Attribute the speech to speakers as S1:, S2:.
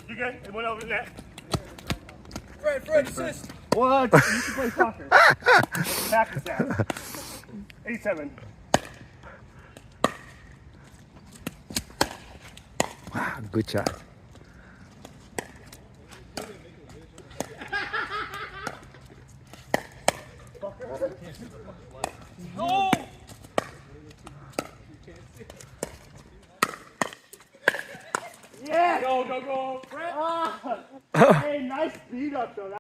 S1: You good? It went over the net.
S2: Fred, assist.
S1: What? You should play soccer. Let's practice that. 87.
S3: Wow, good shot.
S2: Oh!
S1: Yeah!
S2: Go, Fred.
S1: Hey, nice beat up though.